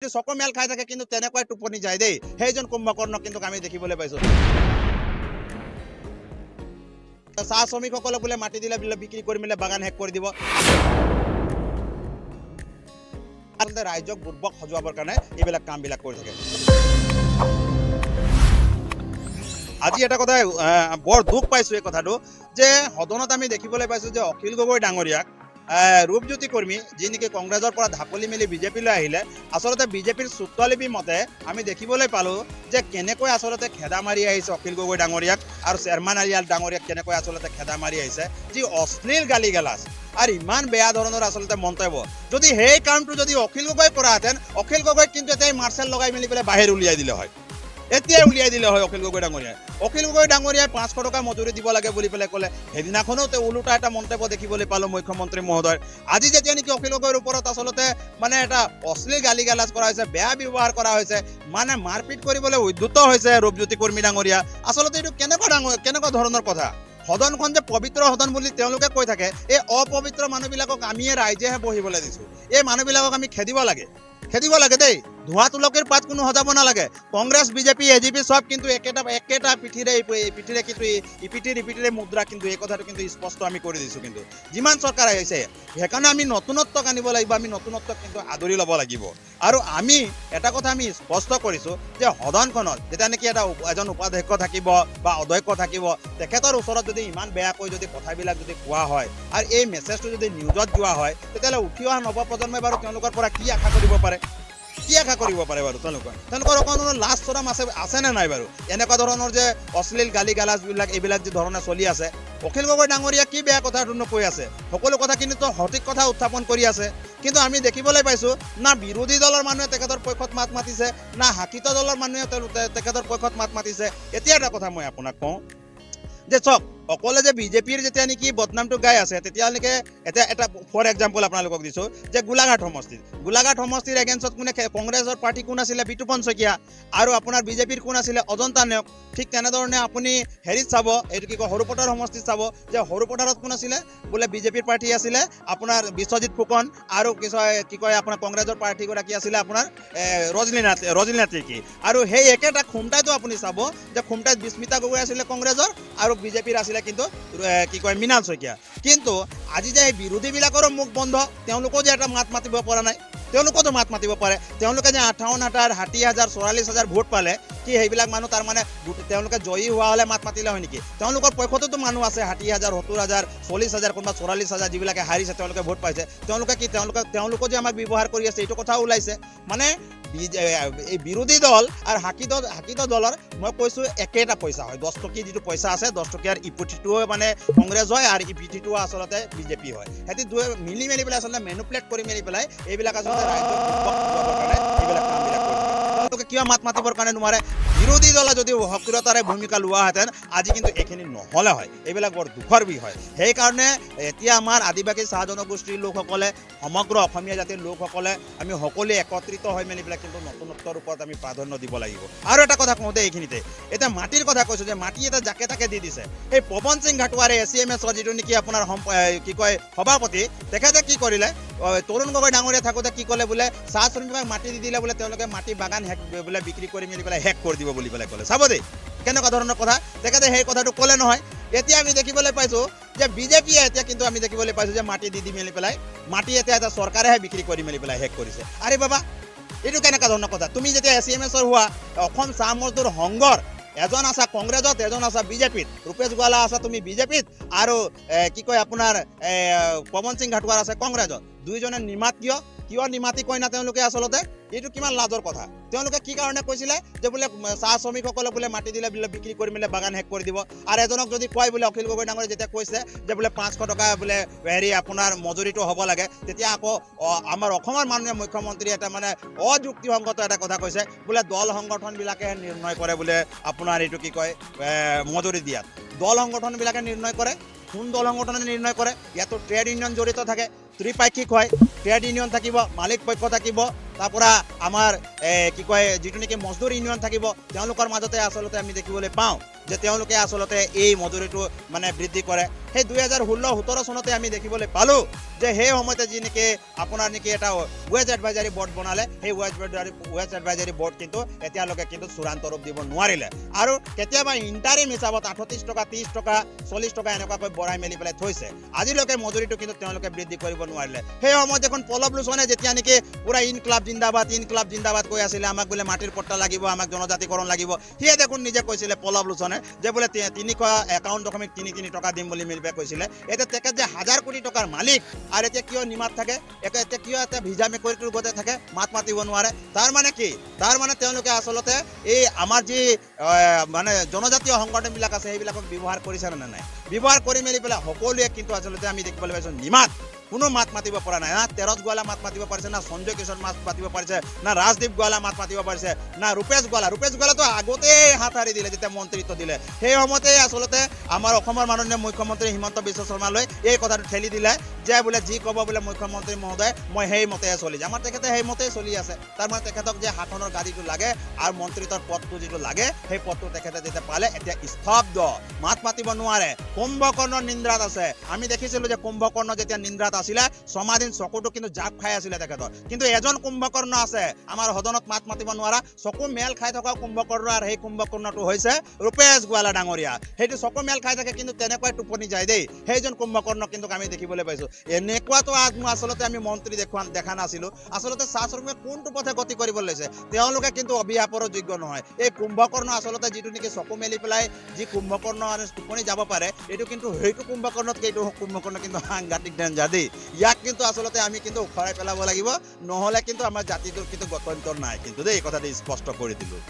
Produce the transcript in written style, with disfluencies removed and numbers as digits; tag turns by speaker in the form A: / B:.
A: যদি চকু মেল খাই থাকে কিন্তু তেনেকুৱাই টোপনি যায় দেই সেইজন কুম্ভকৰ্ণ কিন্তু আমি দেখিবলৈ পাইছোঁ চাহ শ্ৰমিকসকলক বোলে মাটি দিলে বোলে বিক্ৰী কৰি মেলি বাগান শেষ কৰি দিব আচলতে ৰাইজক বুৰ্বক সজোৱাবৰ কাৰণে এইবিলাক কামবিলাক কৰি থাকে আজি এটা কথা বৰ দুখ পাইছোঁ এই কথাটো যে সদনত আমি দেখিবলৈ পাইছোঁ যে অখিল গগৈ ডাঙৰীয়াক ৰূপজ্যোতি কৰ্মী যি নেকি কংগ্ৰেছৰ পৰা ঢাপলি মেলি বিজেপিলৈ আহিলে আচলতে বিজেপিৰ সূত্ৰলিপি মতে আমি দেখিবলৈ পালোঁ যে কেনেকৈ আচলতে খেদা মাৰি আহিছে অখিল গগৈ ডাঙৰীয়াক আৰু চেয়াৰমেন আলিয়াল ডাঙৰীয়াক কেনেকৈ আচলতে খেদা মাৰি আহিছে যি অশ্লীল গালি গালাজ আৰু ইমান বেয়া ধৰণৰ আচলতে মন্তব্য যদি সেই কামটো যদি অখিল গগৈ কৰাহেঁতেন অখিল গগৈক কিন্তু এতিয়াই মাৰ্চেল লগাই মেলি পেলাই বাহিৰ উলিয়াই দিলে হয় এতিয়াই উলিয়াই দিলে হয় অখিল গগৈ ডাঙৰীয়াই 500 টকা মজুৰি দিব লাগে বুলি পেলাই ক'লে সেইদিনাখনো তেওঁ ওলোটা এটা মন্তব্য দেখিবলৈ পালোঁ মুখ্যমন্ত্ৰী মহোদয় আজি যেতিয়া নেকি অখিল গগৈৰ ওপৰত আচলতে মানে এটা অশ্লীল গালি গালাজ কৰা হৈছে বেয়া ব্যৱহাৰ কৰা হৈছে মানে মাৰপিট কৰিবলৈ উদ্যত হৈছে ৰূপজ্যোতি কৰ্মী ডাঙৰীয়া আচলতে এইটো কেনেকুৱা ধৰণৰ কথা সদনখন যে পবিত্ৰ সদন বুলি তেওঁলোকে কৈ থাকে এই অপবিত্ৰ মানুহবিলাকক আমিয়ে ৰাইজেহে বহিবলৈ দিছোঁ এই মানুহবিলাকক আমি খেদিব লাগে দেই ধোঁৱা তুলসীৰ পাত কোনো সজাব নালাগে কংগ্ৰেছ বিজেপি এজিপি সব কিন্তু একেটা পিঠিৰে কিন্তু ইপিঠিৰে মুদ্ৰা কিন্তু এই কথাটো কিন্তু স্পষ্ট আমি কৰি দিছোঁ কিন্তু যিমান চৰকাৰ আহিছে সেইকাৰণে আমি নতুনত্বক আনিব লাগিব আমি নতুনত্বক কিন্তু আদৰি ল'ব লাগিব আৰু আমি এটা কথা আমি স্পষ্ট কৰিছোঁ যে সদনখনত যেতিয়া নেকি এজন উপাধ্যক্ষ থাকিব বা অধ্যক্ষ থাকিব তেখেতৰ ওচৰত যদি ইমান বেয়াকৈ যদি কথাবিলাক যদি কোৱা হয় আৰু এই মেছেজটো যদি নিউজত যোৱা হয় তেতিয়াহ'লে উঠি অহা নৱপ্ৰজন্মই বাৰু তেওঁলোকৰ পৰা কি আশা কৰিব পাৰে বাৰু তেওঁলোকৰ অকণমান লাজ চৰম আছে নে নাই বাৰু এনেকুৱা ধৰণৰ যে অশ্লীল গালি গালাজবিলাক এইবিলাক যি ধৰণে চলি আছে অখিল গগৈ ডাঙৰীয়া কি বেয়া কথাটোনো কৈ আছে সকলো কথা কিন্তু সঠিক কথা উত্থাপন কৰি আছে কিন্তু আমি দেখিবলৈ পাইছোঁ না বিৰোধী দলৰ মানুহে তেখেতৰ পক্ষত মাত মাতিছে না শাসিত দলৰ মানুহে তেখেতৰ পক্ষত মাত মাতিছে এতিয়া এটা কথা মই আপোনাক কওঁ যে চাওক অকলে যে বিজেপিৰ যেতিয়া নেকি বদনামটো গাই আছে তেতিয়ালৈকে এতিয়া এটা ফৰ এক্সাম্পল আপোনালোকক দিছোঁ যে গোলাঘাট সমষ্টিৰ এগেইনষ্টত কোনে কংগ্ৰেছৰ পাৰ্টি কোন আছিলে বিতুপন শইকীয়া আৰু আপোনাৰ বিজেপিৰ কোন আছিলে অজন্তা নেওগ ঠিক তেনেধৰণে আপুনি হেৰিত চাব এইটো কি কয় সৰুপথাৰ সমষ্টিত চাব যে সৰুপথাৰত কোন আছিলে বোলে বিজেপিৰ পাৰ্টি আছিলে আপোনাৰ বিশ্বজিৎ ফুকন আৰু কি কয় আপোনাৰ কংগ্ৰেছৰ পাৰ্টিগৰাকী আছিলে আপোনাৰ ৰজনী নাথিকী আৰু সেই একেটা খুমটাইতো আপুনি চাব যে খুমটাইত বিস্মিতা গগৈ আছিলে কংগ্ৰেছৰ আৰু বিজেপিৰ আছিলে কিন্তু কি কয় মৃণাল শইকীয়া কিন্তু আজি যে এই বিৰোধীবিলাকৰো মুখ বন্ধ তেওঁলোকেও যে এটা মাত মাতিব পৰা নাই তেওঁলোকেতো মাত মাতিব পাৰে তেওঁলোকে যে 58,000 60,000 44,000 ভোট পালে কি সেইবিলাক মানুহ তাৰমানে তেওঁলোকে জয়ী হোৱা হ'লে মাত মাতিলে হয় নেকি তেওঁলোকৰ পক্ষতো মানুহ আছে 60,000 70,000 40,000 কোনোবা 44,000 যিবিলাকে হাৰিছে তেওঁলোকে ভোট পাইছে তেওঁলোকে যে আমাক ব্যৱহাৰ কৰি আছে এইটো কথাও ওলাইছে মানে এই বিৰোধী দল আৰু শাসিত দলৰ মই কৈছোঁ একেটা পইচা হয় 10 টকীয়া যিটো পইচা আছে 10 টকীয়াৰ ইপিঠিটোও মানে কংগ্ৰেছ হয় আৰু ইপিঠিটোও আচলতে বিজেপি হয় সিহঁতি দুয়ে মিলি মেলি পেলাই আচলতে মেনুপ্লেট কৰি মেলি পেলাই এইবিলাক আচলতে ৰাইজক এইবিলাক কামবিলাক কৰি তেওঁলোকে কিয় মাত মাতিবৰ কাৰণে নোৱাৰে বিৰোধী দলে যদি সক্ৰিয়তাৰে ভূমিকা লোৱাহেঁতেন আজি কিন্তু এইখিনি নহ'লে হয় এইবিলাক বৰ দুখৰ বিষয় সেইকাৰণে এতিয়া আমাৰ আদিবাসী চাহ জনগোষ্ঠীৰ লোকসকলে সমগ্ৰ অসমীয়া জাতিৰ লোকসকলে আমি সকলোৱে একত্ৰিত হৈ মেলি পেলাই কিন্তু নতুনত্বৰ ওপৰত আমি প্ৰাধান্য দিব লাগিব আৰু এটা কথা কওঁতে এইখিনিতে এতিয়া মাটিৰ কথা কৈছোঁ যে মাটি এটা যাকে তাকে দি দিছে এই পৱন সিং ঘাটোৱাৰে ACMSৰ যিটো নেকি আপোনাৰ কি কয় সভাপতি তেখেতে কি কৰিলে তৰুণ গগৈ ডাঙৰীয়া থাকোঁতে কি ক'লে বোলে চাহ শ্ৰমিকক মাটি দি দিলে বোলে তেওঁলোকে মাটি বাগান বোলে বিক্ৰী কৰি মেলি পেলাই শেষ কৰি দিব বুলি পেলাই ক'লে চাব দেই কেনেকুৱা ধৰণৰ কথা তেখেতে সেই কথাটো ক'লে নহয় এতিয়া আমি দেখিবলৈ পাইছোঁ যে বিজেপিয়ে এতিয়া কিন্তু আমি দেখিবলৈ পাইছোঁ যে মাটি দি মেলি পেলাই মাটি এতিয়া এটা চৰকাৰেহে বিক্ৰী কৰি মেলি পেলাই শেষ কৰিছে আৰে বাবা এইটো কেনেকুৱা ধৰণৰ কথা তুমি যেতিয়া ACMSৰ হোৱা অসম চাহ মজদুৰ সংঘৰ এজন আছা কংগ্ৰেছত এজন আছা বিজেপিত ৰূপেশ গোৱালা আছা তুমি বিজেপিত আৰু কি কয় আপোনাৰ পৱন সিং ঘাটোৱাৰ আছে কংগ্ৰেছত দুইজনে নিমাত কিয় নিমাতি কয় না তেওঁলোকে আচলতে এইটো কিমান লাজৰ কথা তেওঁলোকে কি কাৰণে কৈছিলে যে বোলে চাহ শ্ৰমিকসকলক বোলে মাটি দিলে বোলে বিক্ৰী কৰি মেলি বাগান শেষ কৰি দিব আৰু এজনক যদি কয় বোলে অখিল গগৈ ডাঙৰীয়া যেতিয়া কৈছে যে বোলে 500 টকা বোলে হেৰি আপোনাৰ মজুৰিটো হ'ব লাগে তেতিয়া আকৌ আমাৰ অসমৰ মাননীয় মুখ্যমন্ত্ৰী এটা মানে অযুক্তিসংগত এটা কথা কৈছে বোলে দল সংগঠনবিলাকে নিৰ্ণয় কৰে বোলে আপোনাৰ এইটো কি কয় মজুৰি দিয়াত দল সংগঠনবিলাকে নিৰ্ণয় কৰে কোন দল সংগঠনে নিৰ্ণয় কৰে ইয়াতো ট্ৰেড ইউনিয়ন জড়িত থাকে ত্ৰিপাক্ষিক হয় ট্ৰেড ইউনিয়ন থাকিব মালিক পক্ষ থাকিব তাৰপৰা আমাৰ কি কয় যিটো নেকি মজদুৰ ইউনিয়ন থাকিব তেওঁলোকৰ মাজতে আচলতে আমি দেখিবলৈ পাওঁ যে তেওঁলোকে আচলতে এই মজুৰিটো মানে বৃদ্ধি কৰে সেই 2016-17 চনতে আমি দেখিবলৈ পালোঁ যে সেই সময়তে যি নেকি আপোনাৰ নেকি এটা ৱেজ এডভাইজাৰী বৰ্ড বনালে, সেই ৱেজ এডভাইজাৰী বৰ্ড কিন্তু এতিয়ালৈকে কিন্তু চূড়ান্ত ৰূপ দিব নোৱাৰিলে। আৰু কেতিয়াবা ইণ্টাৰিম হিচাপত 38 টকা, 30 টকা, 40 টকা এনেকুৱাকৈ বঢ়াই মেলি পেলাই থৈছে। আজিলৈকে মজুৰিটো কিন্তু তেওঁলোকে বৃদ্ধি কৰিব নোৱাৰিলে। সেই সময়ত দেখোন পল্লৱ লোচনে যেতিয়া নেকি পুৰা ইনকলাব জিন্দাবাদ কৈ আছিলে, আমাক বোলে মাটিৰ পট্টা লাগিব, আমাক জনজাতিকৰণ লাগিব, সিয়ে দেখোন নিজে কৈছিলে পল্লৱ লোচনে যে বোলে 351.33 টকা দিম বুলি মিলি কৈছিলে। এতিয়া তেখেত যে 1000 কোটি টকাৰ মালিক, আৰু এতিয়া কিয় নিমাত থাকে, এতিয়া কিয় এতিয়া ভিজা মেকুৰীটোৰ গতে থাকে, মাত মাতিব নোৱাৰে? তাৰ মানে কি? তাৰ মানে তেওঁলোকে আচলতে এই আমাৰ যি মানে জনজাতীয় সংগঠনবিলাক আছে সেইবিলাকক ব্যৱহাৰ কৰিছে নে নাই? ব্যৱহাৰ কৰি মেলি পেলাই সকলোৱে কিন্তু আচলতে আমি দেখিবলৈ পাইছোঁ নিমাত, কোনো মাত মাতিব পৰা নাই। না তেৰজ গোৱালা মাত মাতিব পাৰিছে, না সঞ্জয় কিশোৰ মাত মাতিব পাৰিছে, না ৰাজদীপ গোৱালা মাত মাতিব পাৰিছে, না ৰূপেশ গোৱালাটো আগতেই হাত সাৰি দিলে যেতিয়া মন্ত্ৰিত্ব দিলে। সেই সময়তে আচলতে আমাৰ অসমৰ মাননীয় মুখ্যমন্ত্ৰী হিমন্ত বিশ্ব শৰ্মালৈ এই কথাটো ঠেলি দিলে যে বোলে যি ক'ব বোলে মুখ্যমন্ত্ৰী মহোদয়, মই সেই মতেহে চলি যাম। আমাৰ তেখেতে সেই মতেই চলি আছে। তাৰমানে তেখেতক যে শাসনৰ গাড়ীটো লাগে আৰু মন্ত্ৰিত্বৰ পদটো যিটো লাগে, সেই পদটো তেখেতে যেতিয়া পালে এতিয়া স্তব্ধ, মাত মাতিব নোৱাৰে, কুম্ভকৰ্ণৰ নিন্দ্ৰাত আছে। আমি দেখিছিলোঁ যে কুম্ভকৰ্ণ যেতিয়া নিন্দ্ৰাত আছিলে, সমাধিন চকুটো কিন্তু জাপ খাই আছিলে তেখেতৰ। কিন্তু এজন কুম্ভকৰ্ণ আছে আমাৰ সদনত মাত মাতিব নোৱাৰা, চকু মেল খাই থকা কুম্ভকৰ্ণ, আৰু সেই কুম্ভকৰ্ণটো হৈছে ৰূপেশ গোৱালা ডাঙৰীয়া। সেইটো চকু মেল খাই থাকে কিন্তু তেনেকুৱাই টোপনি যায় দেই, সেইজন কুম্ভকৰ্ণ কিন্তু আমি দেখিবলৈ পাইছোঁ। এনেকুৱাতো আচলতে আমি মন্ত্ৰী দেখা নাছিলোঁ। আচলতে চাহ শ্ৰমিকে কোনটো পথে গতি কৰিবলৈ লৈছে, তেওঁলোকে কিন্তু অভিশাপৰো যোগ্য নহয়। এই কুম্ভকৰ্ণ আচলতে যিটো নেকি চকু মেলি পেলাই যি কুম্ভকৰ্ণ টোপনি যাব পাৰে, এইটো কিন্তু সেইটো কুম্ভকৰ্ণতকৈ এইটো কুম্ভকৰ্ণ কিন্তু সাংঘাতিক ডেঞ্জাৰ দেই। ইয়াক কিন্তু আচলতে আমি কিন্তু উখৰাই পেলাব লাগিব, নহ'লে কিন্তু আমাৰ জাতিটোৰ কিন্তু গত্যন্তৰ নাই কিন্তু দেই, এই কথাটো স্পষ্ট কৰি দিলোঁ।